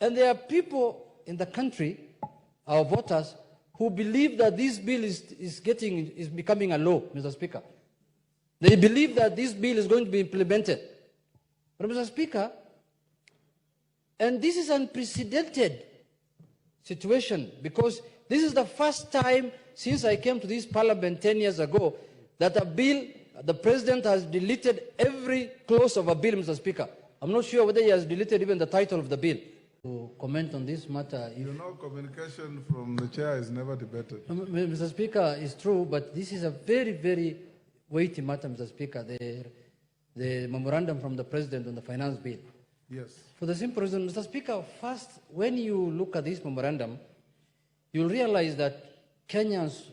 And there are people in the country, our voters, who believe that this bill is becoming a law, Mr. Speaker. They believe that this bill is going to be implemented. But Mr. Speaker, and this is unprecedented situation, because this is the first time since I came to this parliament 10 years ago that a bill, the president has deleted every clause of a bill, Mr. Speaker. I'm not sure whether he has deleted even the title of the bill. To comment on this matter. You know, communication from the chair is never debated. Mr. Speaker, it's true, but this is a very, very weighty matter, Mr. Speaker, the memorandum from the president on the finance bill. Yes. For the simple reason, Mr. Speaker, first, when you look at this memorandum, you'll realize that Kenyans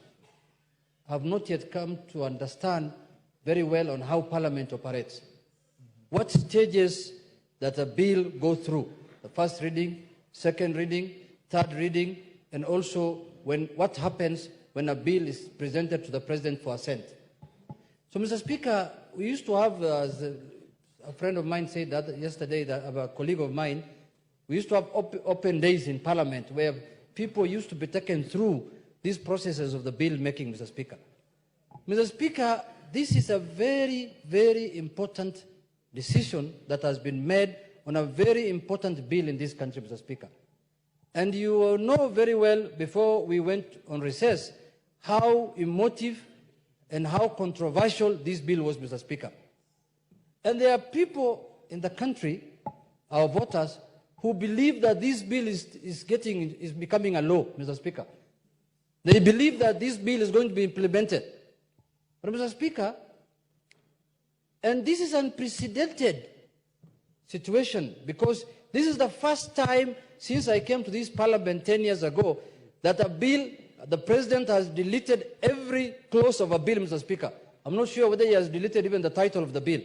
have not yet come to understand very well on how Parliament operates. What stages that a bill goes through. The first reading, second reading, third reading, and also what happens when a bill is presented to the president for assent. So, Mr. Speaker, we used to have, as a friend of mine said that yesterday, a colleague of mine, we used to have open days in Parliament where people used to be taken through these processes of the bill making, Mr. Speaker. Mr. Speaker, this is a very, very important decision that has been made on a very important bill in this country, Mr. Speaker. And you know very well, before we went on recess, how emotive and how controversial this bill was, Mr. Speaker. And there are people in the country, our voters, who believe that this bill is becoming a law, Mr. Speaker. They believe that this bill is going to be implemented. But, Mr. Speaker, and this is unprecedented situation, because this is the first time since I came to this parliament 10 years ago that a bill, the president has deleted every clause of a bill, Mr. Speaker. I'm not sure whether he has deleted even the title of the bill.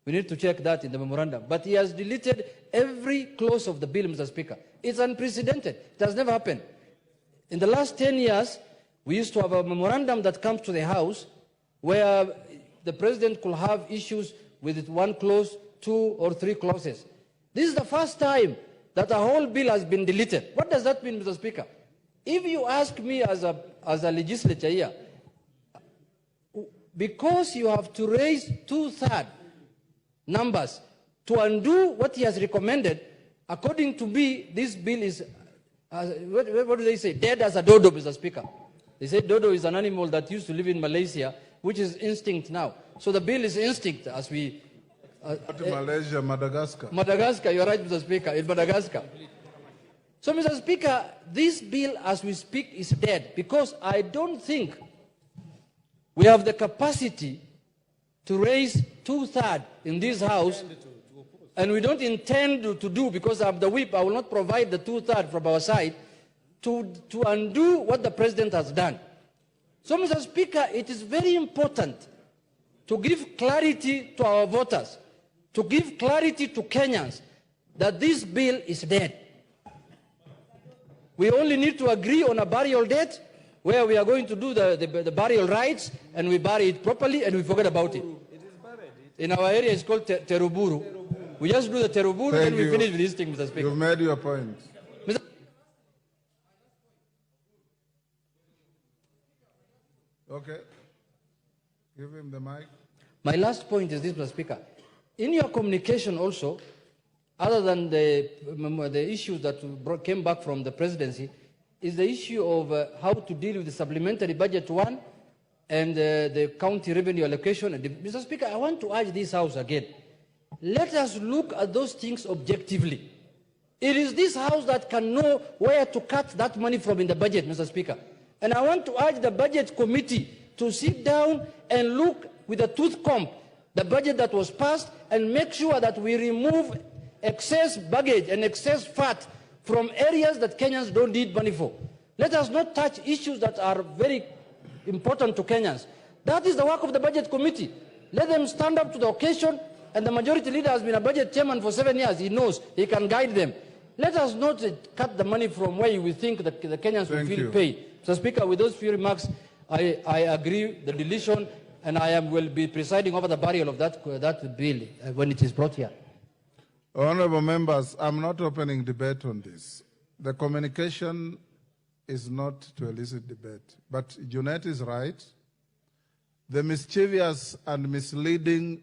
We need to check that in the memorandum. But he has deleted every clause of the bill, Mr. Speaker. It's unprecedented. It has never happened. In the last 10 years, we used to have a memorandum that comes to the House where the president could have issues with one clause, 2 or 3 clauses. This is the first time that a whole bill has been deleted. What does that mean, Mr. Speaker? If you ask me as a legislature here, because you have to raise 2/3 numbers to undo what he has recommended, according to me, this bill is, what do they say, dead as a dodo, Mr. Speaker. They say dodo is an animal that used to live in Malaysia, which is instinct now. So the bill is instinct as we... Malaysia, Madagascar. Madagascar, you're right, Mr. Speaker, in Madagascar. So, Mr. Speaker, this bill, as we speak, is dead, because I don't think we have the capacity to raise 2/3 in this House, and we don't intend to do, because I'm the whip, I will not provide the 2/3 from our side, to undo what the president has done. So, Mr. Speaker, it is very important to give clarity to our voters, to give clarity to Kenyans that this bill is dead. We only need to agree on a burial date where we are going to do the burial rites, and we bury it properly and we forget about it. In our area, it's called teruburu. We just do the teruburu and we finish with this thing, Mr. Speaker. You've made your point. Okay. Give him the mic. My last point is this, Mr. Speaker. In your communication also, other than the issues that came back from the presidency, is the issue of how to deal with the supplementary budget one and the county revenue allocation. And Mr. Speaker, I want to urge this House again. Let us look at those things objectively. It is this House that can know where to cut that money from in the budget, Mr. Speaker. And I want to urge the budget committee to sit down and look with a tooth comb the budget that was passed and make sure that we remove excess baggage and excess fat from areas that Kenyans don't need money for. Let us not touch issues that are very important to Kenyans. That is the work of the budget committee. Let them stand up to the occasion, and the majority leader has been a budget chairman for 7 years. He knows, he can guide them. Let us not cut the money from where we think that the Kenyans will feel paid. So, Speaker, with those few remarks, I agree the deletion, and will be presiding over the burial of that bill when it is brought here. Honorable members, I'm not opening debate on this. The communication is not to elicit debate. But Junet is right. The mischievous and misleading